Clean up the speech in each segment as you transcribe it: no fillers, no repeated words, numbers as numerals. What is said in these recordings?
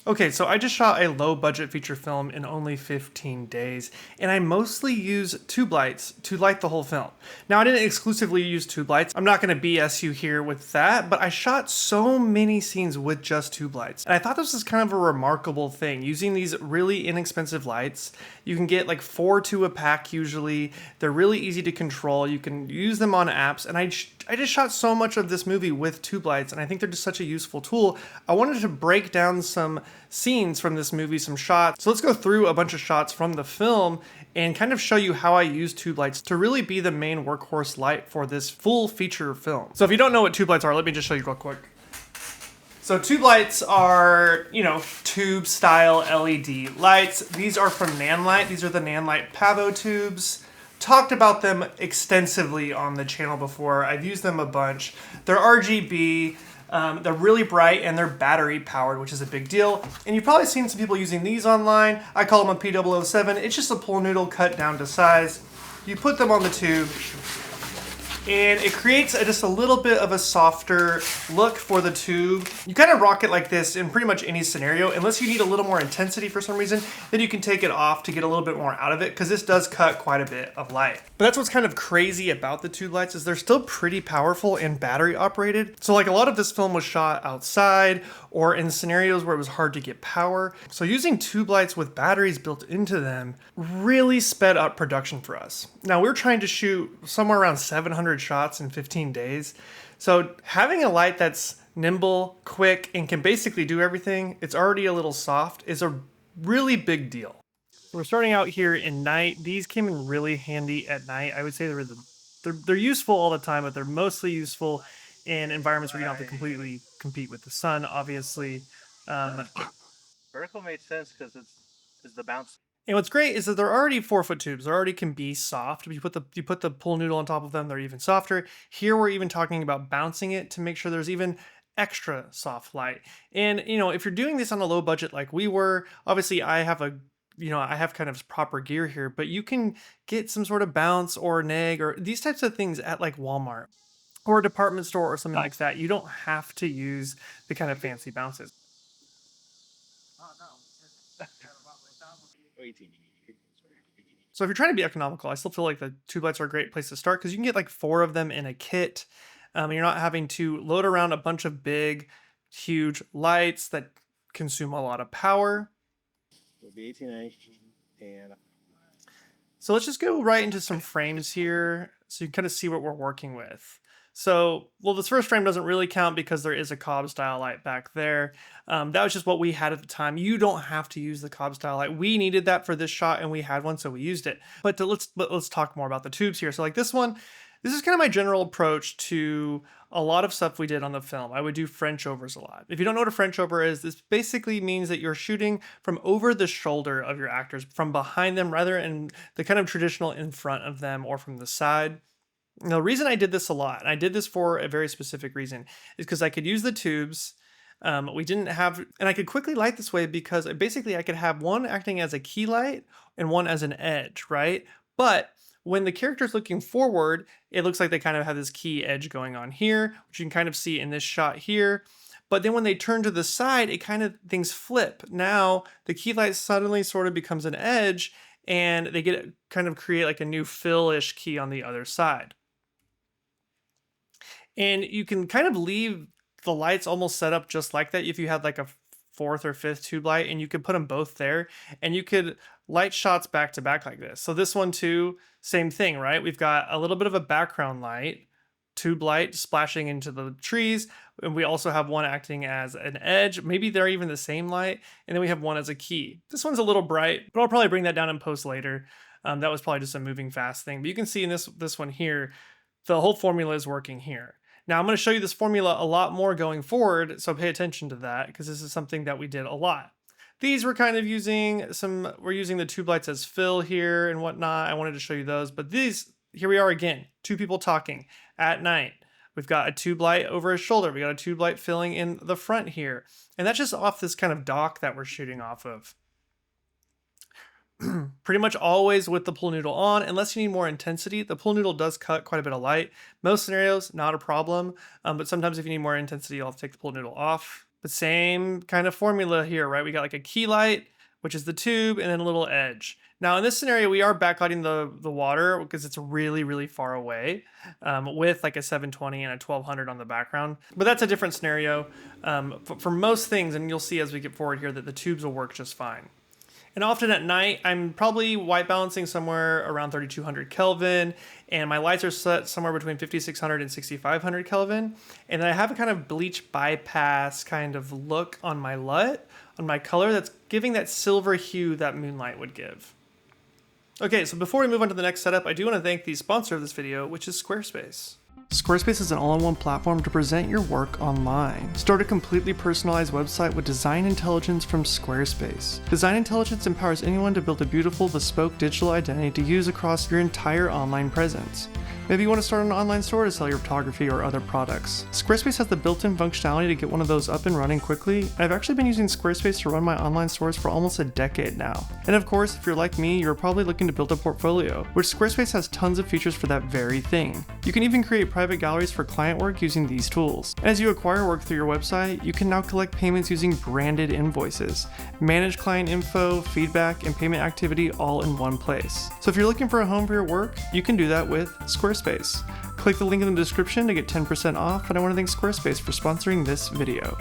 Okay, so I just shot a low budget feature film in only 15 days, and I mostly use tube lights to light the whole film. Now, I didn't exclusively use tube lights. I'm not gonna BS you here with that, but I shot so many scenes with just tube lights. And I thought this was kind of a remarkable thing. Using these really inexpensive lights, you can get like 4 to a pack usually. They're really easy to control. You can use them on apps, and I just shot so much of this movie with tube lights, and I think they're just such a useful tool. I wanted to break down some scenes from this movie, some shots. So let's go through a bunch of shots from the film and kind of show you how I use tube lights to really be the main workhorse light for this full feature film. So if you don't know what tube lights are, let me just show you real quick. So tube lights are, tube style LED lights. These are from Nanlite. These are the Nanlite Pavo tubes. Talked about them extensively on the channel before. I've used them a bunch. They're RGB. They're really bright and they're battery powered, which is a big deal. And you've probably seen some people using these online. I call them a P007. It's just a pool noodle cut down to size. You put them on the tube and it creates just a little bit of a softer look for the tube. You kind of rock it like this in pretty much any scenario, unless you need a little more intensity for some reason, then you can take it off to get a little bit more out of it, because this does cut quite a bit of light. But that's what's kind of crazy about the tube lights, is they're still pretty powerful and battery operated. So like a lot of this film was shot outside or in scenarios where it was hard to get power. So using tube lights with batteries built into them really sped up production for us. Now we're trying to shoot somewhere around 700 shots in 15 days. So having a light that's nimble, quick, and can basically do everything, it's already a little soft, is a really big deal. We're starting out here in night. These came in really handy at night. I would say they're useful all the time, but they're mostly useful in environments where you don't have to completely compete with the sun, obviously. Vertical made sense because it's the bounce. And what's great is that they're already 4-foot tubes. They already can be soft. You put the pool noodle on top of them, they're even softer. Here we're even talking about bouncing it to make sure there's even extra soft light. And if you're doing this on a low budget like we were, obviously I have kind of proper gear here, but you can get some sort of bounce or neg or these types of things at like Walmart or a department store or something like that. You don't have to use the kind of fancy bounces. So if you're trying to be economical, I still feel like the tube lights are a great place to start because you can get like 4 of them in a kit. You're not having to load around a bunch of big, huge lights that consume a lot of power. It'll be 18 and So let's just go right into some frames here so you can kind of see what we're working with. So, well, this first frame doesn't really count because there is a Cobb style light back there. That was just what we had at the time. You don't have to use the Cobb style light. We needed that for this shot and we had one, so we used it. But let's talk more about the tubes here. So like this one, this is kind of my general approach to a lot of stuff we did on the film. I would do French overs a lot. If you don't know what a French over is, this basically means that you're shooting from over the shoulder of your actors, from behind them rather than the kind of traditional in front of them or from the side. Now, the reason I did this a lot, and I did this for a very specific reason, is because I could use the tubes. We didn't have, and I could quickly light this way because basically I could have one acting as a key light and one as an edge, right? But when the character's looking forward, it looks like they kind of have this key edge going on here, which you can kind of see in this shot here. But then when they turn to the side, things flip. Now the key light suddenly sort of becomes an edge and they create like a new fill-ish key on the other side. And you can kind of leave the lights almost set up just like that if you had like a 4th or 5th tube light, and you could put them both there and you could light shots back to back like this. So this one too, same thing, right? We've got a little bit of a background light, tube light splashing into the trees, and we also have one acting as an edge. Maybe they're even the same light, and then we have one as a key. This one's a little bright, but I'll probably bring that down in post later. That was probably just a moving fast thing, but you can see in this one here, the whole formula is working here. Now I'm going to show you this formula a lot more going forward, so pay attention to that because this is something that we did a lot. These we're kind of we're using the tube lights as fill here and whatnot. I wanted to show you those, but here we are again, 2 people talking at night. We've got a tube light over his shoulder. We got a tube light filling in the front here. And that's just off this kind of dock that we're shooting off of. Pretty much always with the pool noodle on, unless you need more intensity. The pool noodle does cut quite a bit of light. Most scenarios, not a problem, but sometimes if you need more intensity, you'll have to take the pool noodle off. The same kind of formula here, right? We got like a key light, which is the tube, and then a little edge. Now in this scenario, we are backlighting the water because it's really, really far away, with like a 720 and a 1200 on the background. But that's a different scenario. For most things, and you'll see as we get forward here that the tubes will work just fine. And often at night, I'm probably white balancing somewhere around 3200 Kelvin, and my lights are set somewhere between 5600 and 6500 Kelvin. And then I have a kind of bleach bypass kind of look on my LUT, on my color, that's giving that silver hue that moonlight would give. Okay, so before we move on to the next setup, I do want to thank the sponsor of this video, which is Squarespace. Squarespace is an all-in-one platform to present your work online. Start a completely personalized website with design intelligence from Squarespace. Design intelligence empowers anyone to build a beautiful, bespoke digital identity to use across your entire online presence. Maybe you want to start an online store to sell your photography or other products. Squarespace has the built-in functionality to get one of those up and running quickly, and I've actually been using Squarespace to run my online stores for almost a decade now. And of course, if you're like me, you're probably looking to build a portfolio, which Squarespace has tons of features for that very thing. You can even create private galleries for client work using these tools. And as you acquire work through your website, you can now collect payments using branded invoices, manage client info, feedback, and payment activity all in one place. So if you're looking for a home for your work, you can do that with Squarespace. Click the link in the description to get 10% off, and I want to thank Squarespace for sponsoring this video.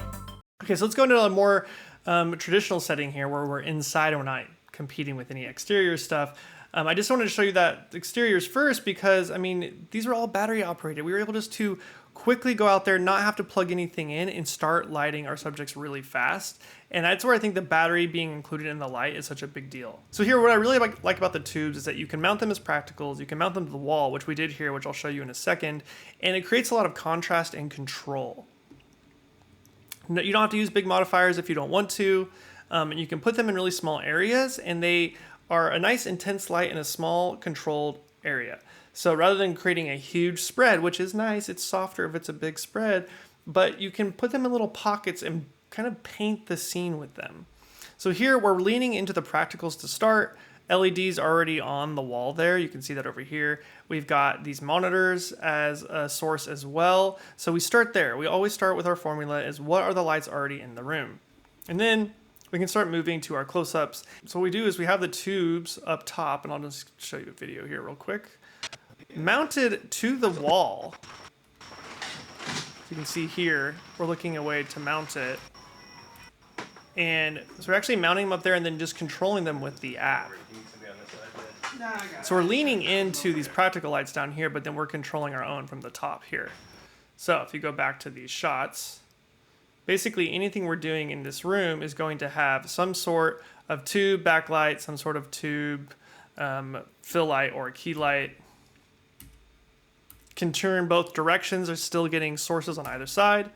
Okay, so let's go into a more traditional setting here where we're inside and we're not competing with any exterior stuff. I just wanted to show you that exteriors first because, I mean, these are all battery operated. We were able just to quickly go out there, not have to plug anything in, and start lighting our subjects really fast. And that's where I think the battery being included in the light is such a big deal. So here, what I really like about the tubes is that you can mount them as practicals, you can mount them to the wall, which we did here, which I'll show you in a second, and it creates a lot of contrast and control. You don't have to use big modifiers if you don't want to, and you can put them in really small areas, and they are a nice intense light in a small controlled area. So rather than creating a huge spread, which is nice, it's softer if it's a big spread, but you can put them in little pockets and kind of paint the scene with them. So here we're leaning into the practicals to start. LEDs already on the wall there. You can see that over here. We've got these monitors as a source as well. So we start there. We always start with our formula is what are the lights already in the room? And then we can start moving to our close-ups. So what we do is we have the tubes up top, and I'll just show you a video here real quick. Mounted to the wall. So you can see here, we're looking away to mount it. And so we're actually mounting them up there and then just controlling them with the app. So we're leaning into these practical lights down here, but then we're controlling our own from the top here. So if you go back to these shots, basically anything we're doing in this room is going to have some sort of tube backlight, some sort of tube fill light or key light. Can turn both directions, are still getting sources on either side.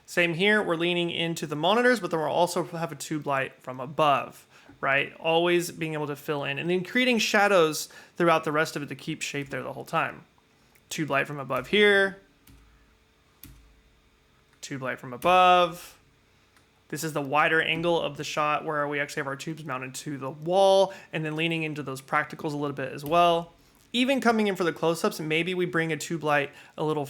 Same here, we're leaning into the monitors, but then we'll also have a tube light from above, right? Always being able to fill in and then creating shadows throughout the rest of it to keep shape there the whole time. Tube light from above here. Tube light from above. This is the wider angle of the shot where we actually have our tubes mounted to the wall and then leaning into those practicals a little bit as well. Even coming in for the close-ups, maybe we bring a tube light a little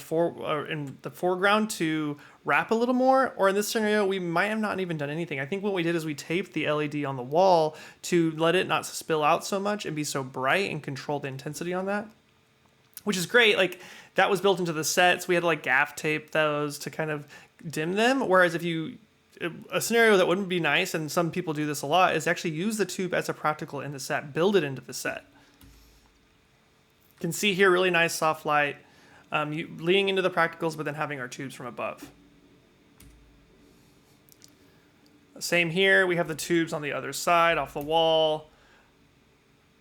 in the foreground to wrap a little more, or in this scenario, we might have not even done anything. I think what we did is we taped the LED on the wall to let it not spill out so much and be so bright and control the intensity on that, which is great. Like, that was built into the sets. We had to like gaff tape those to kind of dim them, whereas if you a scenario that wouldn't be nice, and some people do this a lot, is actually use the tube as a practical in the set, build it into the set. You can see here, really nice soft light, leaning into the practicals, but then having our tubes from above. Same here, we have the tubes on the other side, off the wall.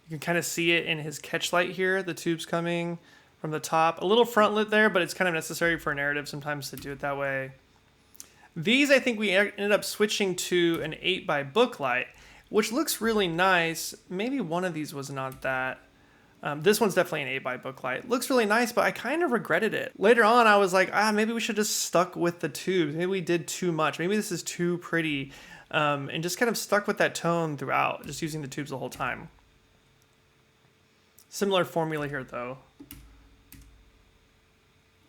You can kind of see it in his catch light here, the tubes coming from the top. A little front lit there, but it's kind of necessary for a narrative sometimes to do it that way. These, I think we ended up switching to an 8x book light, which looks really nice. Maybe one of these was not that. This one's definitely an 8x book light. Looks really nice, but I kind of regretted it. Later on, I was like, maybe we should just stuck with the tubes. Maybe we did too much. Maybe this is too pretty. And just kind of stuck with that tone throughout, just using the tubes the whole time. Similar formula here, though.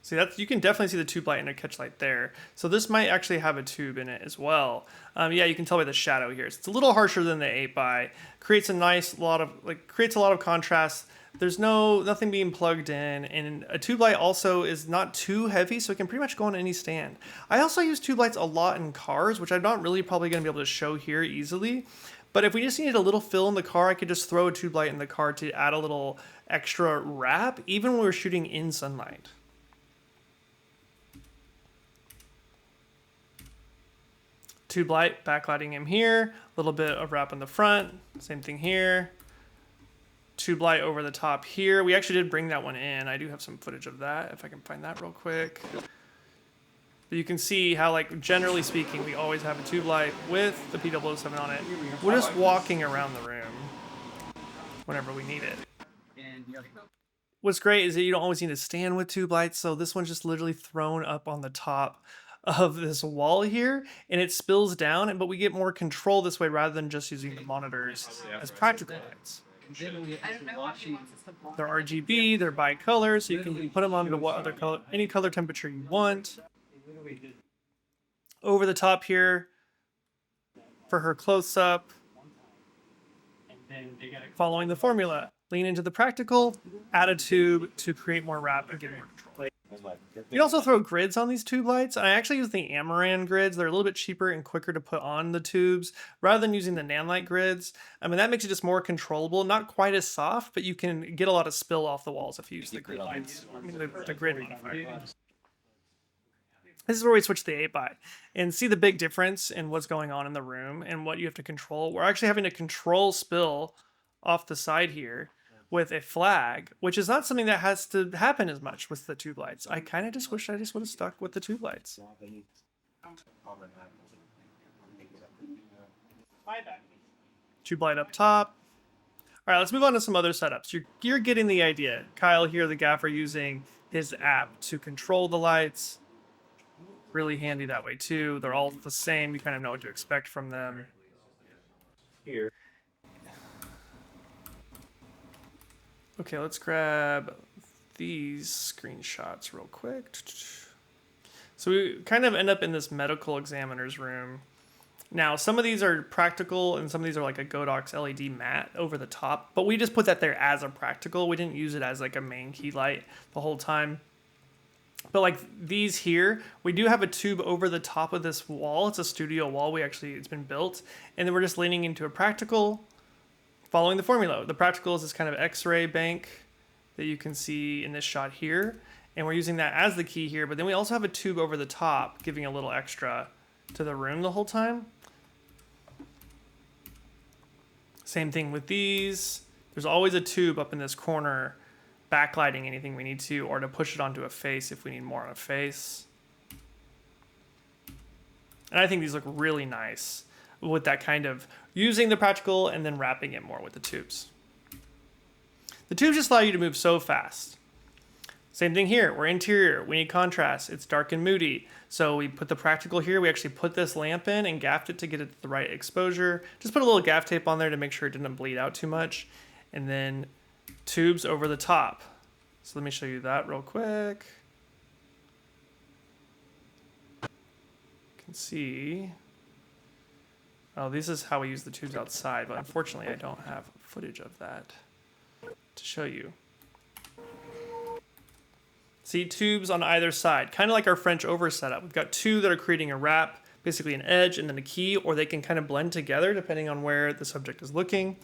See, that's, you can definitely see the tube light and a catch light there. So this might actually have a tube in it as well. Yeah, you can tell by the shadow here. It's a little harsher than the 8x. Creates a nice lot of creates a lot of contrast. There's nothing being plugged in, and a tube light also is not too heavy, so it can pretty much go on any stand. I also use tube lights a lot in cars, which I'm not really probably going to be able to show here easily. But if we just needed a little fill in the car, I could just throw a tube light in the car to add a little extra wrap, even when we're shooting in sunlight. Tube light, backlighting him here, a little bit of wrap in the front, same thing here. Tube light over the top here. We actually did bring that one in. I do have some footage of that, if I can find that real quick. But you can see how, like, generally speaking, we always have a tube light with the P007 on it. We're just walking around the room whenever we need it. What's great is that you don't always need to stand with tube lights, so this one's just literally thrown up on the top of this wall here, and it spills down, but we get more control this way rather than just using the monitors as practical lights. They're RGB, they're bicolor, so you can put them onto what other color, any color temperature you want. Over the top here for her close-up. Following the formula, lean into the practical, add a tube to create more wrap and get more control. You can also throw grids on these tube lights. I actually use the Amaran grids. They're a little bit cheaper and quicker to put on the tubes rather than using the Nanlite grids. I mean, that makes it just more controllable. Not quite as soft, but you can get a lot of spill off the walls if you use the grid lights. I mean, the grid modifier. This is where we switch to the 8x and see the big difference in what's going on in the room and what you have to control. We're actually having to control spill off the side here with a flag, which is not something that has to happen as much with the tube lights. I kind of just wish I just would have stuck with the tube lights. Tube light up top. All right, let's move on to some other setups. You're getting the idea. Kyle here, the gaffer, using his app to control the lights. Really handy that way too. They're all the same. You kind of know what to expect from them. Here. Okay, let's grab these screenshots real quick. So we kind of end up in this medical examiner's room. Now, some of these are practical and some of these are like a Godox LED mat over the top, but we just put that there as a practical. We didn't use it as like a main key light the whole time. But like these here, we do have a tube over the top of this wall. It's a studio wall. It's been built. And then we're just leaning into a practical, following the formula. The practical is this kind of X-ray bank that you can see in this shot here. And we're using that as the key here. But then we also have a tube over the top, giving a little extra to the room the whole time. Same thing with these. There's always a tube up in this corner, backlighting anything we need to, or to push it onto a face if we need more on a face. And I think these look really nice with that kind of using the practical and then wrapping it more with the tubes. The tubes just allow you to move so fast. Same thing here, we're interior, we need contrast, it's dark and moody. So we put the practical here, we actually put this lamp in and gaffed it to get it the right exposure. Just put a little gaff tape on there to make sure it didn't bleed out too much. And then tubes over the top. So let me show you that real quick. You can see, oh, this is how we use the tubes outside, but unfortunately I don't have footage of that to show you. See, tubes on either side, kind of like our French over setup. We've got two that are creating a wrap, basically an edge and then a key, or they can kind of blend together depending on where the subject is looking.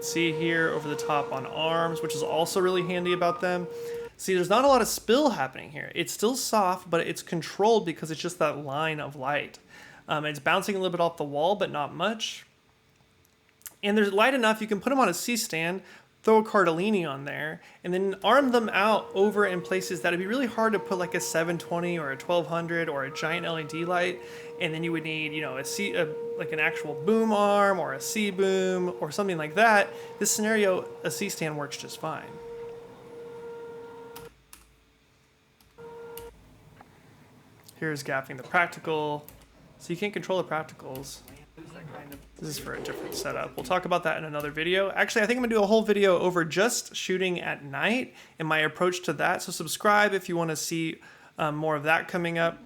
See here over the top on arms, which is also really handy about them. See, there's not a lot of spill happening here. It's still soft, but it's controlled because it's just that line of light. It's bouncing a little bit off the wall, but not much. And there's light enough, you can put them on a C-stand, throw a Cardellini on there, and then arm them out over in places that would be really hard to put like a 720 or a 1200 or a giant LED light. And then you would need, you know, like an actual boom arm or a C boom or something like that. This scenario, a C-stand works just fine. Here's gaffing the practical. So you can't control the practicals. This is for a different setup. We'll talk about that in another video. Actually, I think I'm gonna do a whole video over just shooting at night and my approach to that. So subscribe if you wanna see more of that coming up.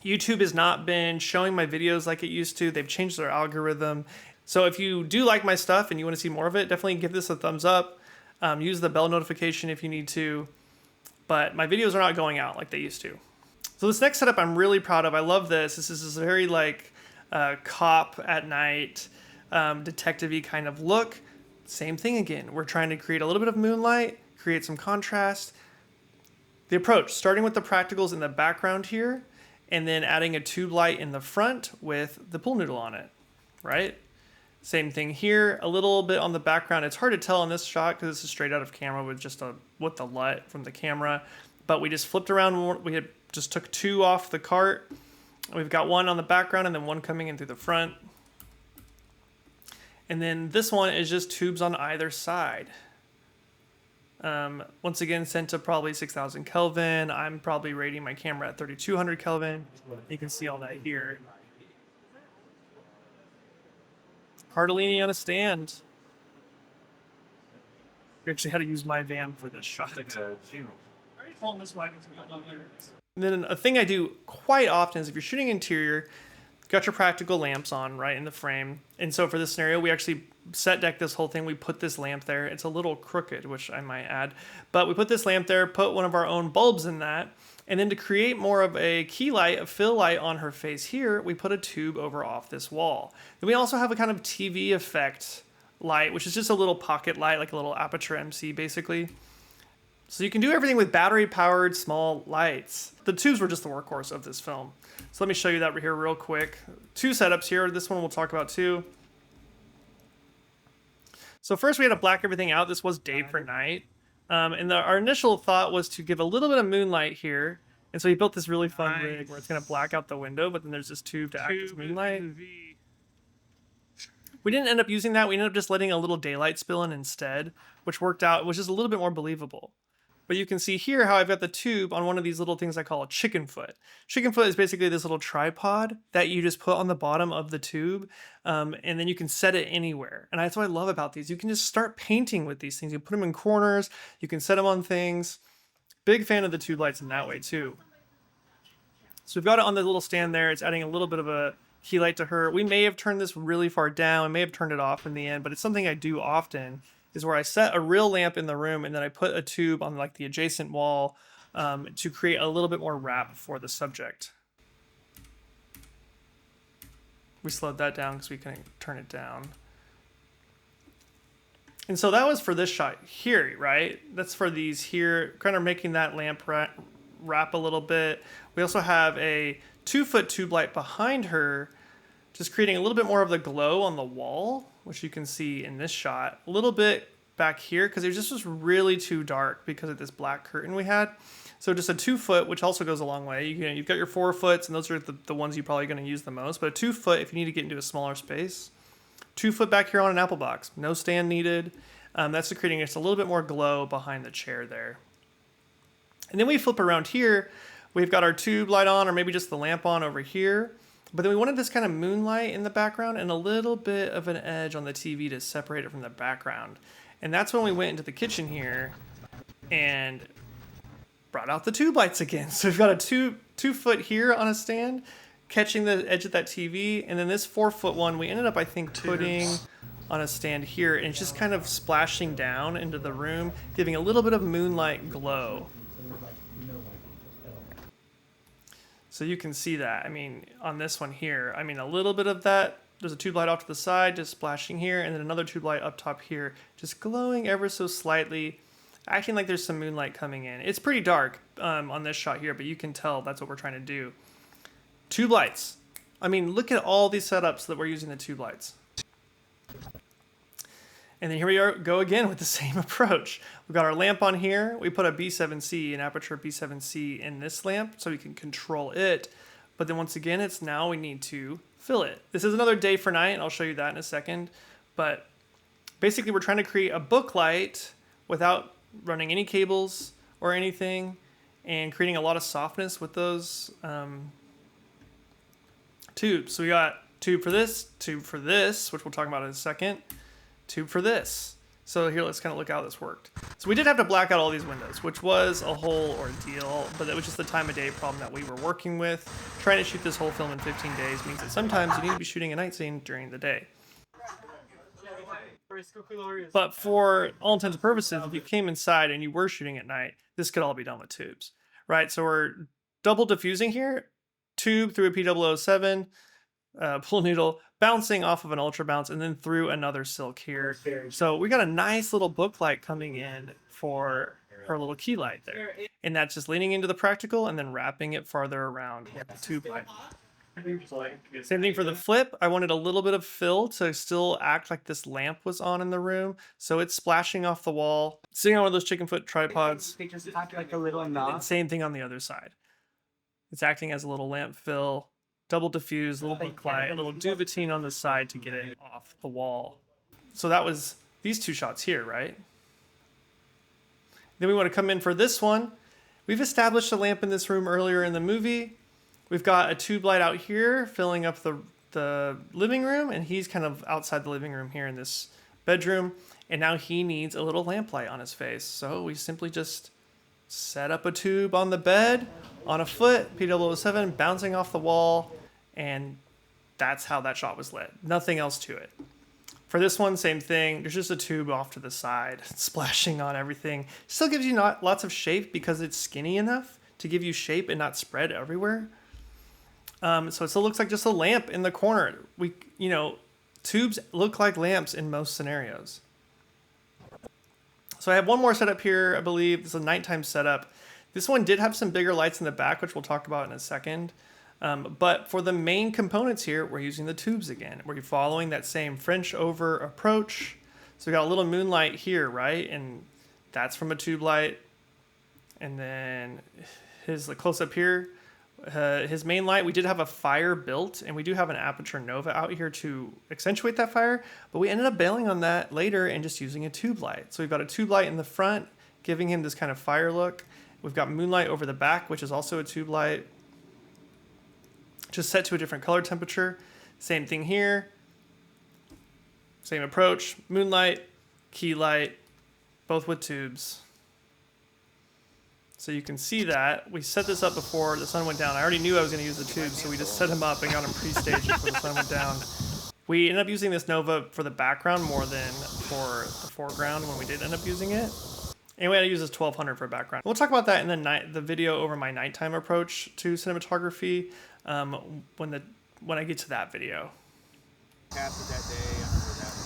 YouTube has not been showing my videos like it used to. They've changed their algorithm. So if you do like my stuff and you wanna see more of it, definitely give this a thumbs up. Use the bell notification if you need to. But my videos are not going out like they used to. So this next setup I'm really proud of. I love this. This is very like cop at night, detective-y kind of look. Same thing again. We're trying to create a little bit of moonlight, create some contrast. The approach, starting with the practicals in the background here, and then adding a tube light in the front with the pool noodle on it, right? Same thing here, a little bit on the background. It's hard to tell in this shot because this is straight out of camera with the LUT from the camera. But we just flipped around. We just took two off the cart. We've got one on the background and then one coming in through the front. And then this one is just tubes on either side. Once again, set to probably 6,000 Kelvin. I'm probably rating my camera at 3,200 Kelvin. You can see all that here. Cardellini on a stand. We actually had to use my van for this shot. And then a thing I do quite often is if you're shooting interior, got your practical lamps on right in the frame. And so for this scenario, we actually set deck this whole thing. We put this lamp there. It's a little crooked, which I might add. But we put this lamp there, put one of our own bulbs in that. And then to create more of a key light, a fill light on her face here, we put a tube over off this wall. Then we also have a kind of TV effect light, which is just a little pocket light, like a little aperture MC basically. So you can do everything with battery powered small lights. The tubes were just the workhorse of this film. So let me show you that here real quick. Two setups here. This one we'll talk about too. So first we had to black everything out. This was day for night. Our initial thought was to give a little bit of moonlight here. And so he built this really fun rig where it's going to black out the window, but then there's this tube to act as moonlight. We didn't end up using that. We ended up just letting a little daylight spill in instead, which worked out, which is a little bit more believable. But you can see here how I've got the tube on one of these little things I call a chicken foot. Chicken foot is basically this little tripod that you just put on the bottom of the tube, and then you can set it anywhere. And that's what I love about these. You can just start painting with these things. You put them in corners, you can set them on things. Big fan of the tube lights in that way too. So we've got it on the little stand there. It's adding a little bit of a key light to her. We may have turned this really far down. I may have turned it off in the end, but it's something I do often, is where I set a real lamp in the room and then I put a tube on like the adjacent wall to create a little bit more wrap for the subject. We slowed that down because we couldn't turn it down. And so that was for this shot here, right? That's for these here, kind of making that lamp wrap a little bit. We also have a 2-foot tube light behind her, just creating a little bit more of the glow on the wall, which you can see in this shot. A little bit back here, because it just was really too dark because of this black curtain we had. So just a 2-foot, which also goes a long way. You've got your 4-foots, and those are the ones you're probably going to use the most. But a 2-foot, if you need to get into a smaller space. 2-foot back here on an apple box. No stand needed. That's creating just a little bit more glow behind the chair there. And then we flip around here. We've got our tube light on, or maybe just the lamp on over here. But then we wanted this kind of moonlight in the background and a little bit of an edge on the TV to separate it from the background. And that's when we went into the kitchen here and brought out the tube lights again. So we've got a 2-foot here on a stand, catching the edge of that TV. And then this 4-foot one, we ended up, I think, putting on a stand here. And it's just kind of splashing down into the room, giving a little bit of moonlight glow. So you can see that. I mean, on this one here, I mean, a little bit of that. There's a tube light off to the side, just splashing here, and then another tube light up top here, just glowing ever so slightly, acting like there's some moonlight coming in. It's pretty dark on this shot here, but you can tell that's what we're trying to do. Tube lights. I mean, look at all these setups that we're using the tube lights. And then here we go again with the same approach. We've got our lamp on here. We put a B7C, an aperture B7C in this lamp so we can control it. But then once again, it's now we need to fill it. This is another day for night, and I'll show you that in a second. But basically, we're trying to create a book light without running any cables or anything, and creating a lot of softness with those tubes. So we got tube for this, which we'll talk about in a second, tube for this. So here, let's kind of look how this worked. So we did have to black out all these windows, which was a whole ordeal, but that was just the time of day problem that we were working with. Trying to shoot this whole film in 15 days means that sometimes you need to be shooting a night scene during the day. But for all intents and purposes, if you came inside and you were shooting at night, this could all be done with tubes, right? So we're double diffusing here, tube through a P007, pull needle, bouncing off of an ultra bounce, and then through another silk here. So we got a nice little book light coming in for her little key light there. And that's just leaning into the practical and then wrapping it farther around with the tube light. Same thing for the flip. I wanted a little bit of fill to still act like this lamp was on in the room. So it's splashing off the wall, sitting on one of those chicken foot tripods. They just act like a little knob. And same thing on the other side. It's acting as a little lamp fill, double diffuse, little book light, a little duvetine on the side to get it off the wall. So that was these two shots here, right? Then we want to come in for this one. We've established a lamp in this room earlier in the movie. We've got a tube light out here filling up the living room, and he's kind of outside the living room here in this bedroom. And now he needs a little lamp light on his face. So we simply just set up a tube on the bed, on a foot, P007, bouncing off the wall, and that's how that shot was lit. Nothing else to it. For this one, same thing. There's just a tube off to the side, splashing on everything. Still gives you lots of shape because it's skinny enough to give you shape and not spread everywhere. So it still looks like just a lamp in the corner. Tubes look like lamps in most scenarios. So I have one more setup here, I believe. This is a nighttime setup. This one did have some bigger lights in the back, which we'll talk about in a second. But for the main components here, we're using the tubes again. We're following that same French over approach. So we got a little moonlight here, right? And that's from a tube light. And then his close up here, his main light, we did have a fire built, and we do have an aperture nova out here to accentuate that fire, but we ended up bailing on that later and just using a tube light. So we've got a tube light in the front, giving him this kind of fire look. We've got moonlight over the back, which is also a tube light, just set to a different color temperature. Same thing here. Same approach, moonlight, key light, both with tubes. So you can see that. We set this up before the sun went down. I already knew I was going to use the tubes, so we just set them up and got them pre-staged before the sun went down. We ended up using this Nova for the background more than for the foreground when we did end up using it. And we had to use this 1200 for background. We'll talk about that in the video over my nighttime approach to cinematography when I get to that video.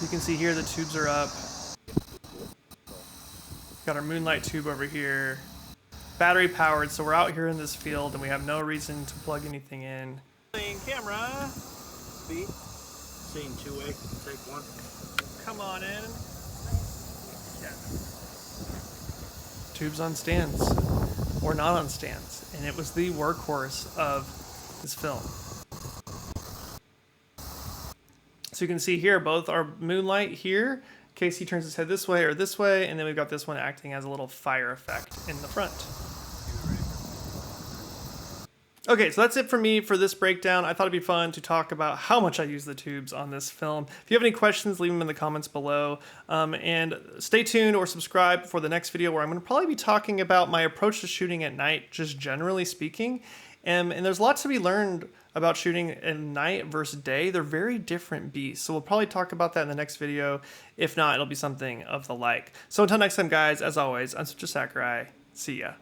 You can see here the tubes are up. Got our moonlight tube over here. Battery powered, so we're out here in this field and we have no reason to plug anything in. Camera. Speed. Scene 2-way. Take one. Come on in. Yeah. Tubes on stands. Or not on stands. And it was the workhorse of this film. So you can see here both our moonlight here. Casey turns his head this way or this way, and then we've got this one acting as a little fire effect in the front. Okay, so that's it for me for this breakdown. I thought it'd be fun to talk about how much I use the tubes on this film. If you have any questions, leave them in the comments below. And stay tuned or subscribe for the next video where I'm going to probably be talking about my approach to shooting at night, just generally speaking. And there's lots to be learned about shooting at night versus day. They're very different beasts. So we'll probably talk about that in the next video. If not, it'll be something of the like. So until next time, guys, as always, I'm Such a Sakurai. See ya.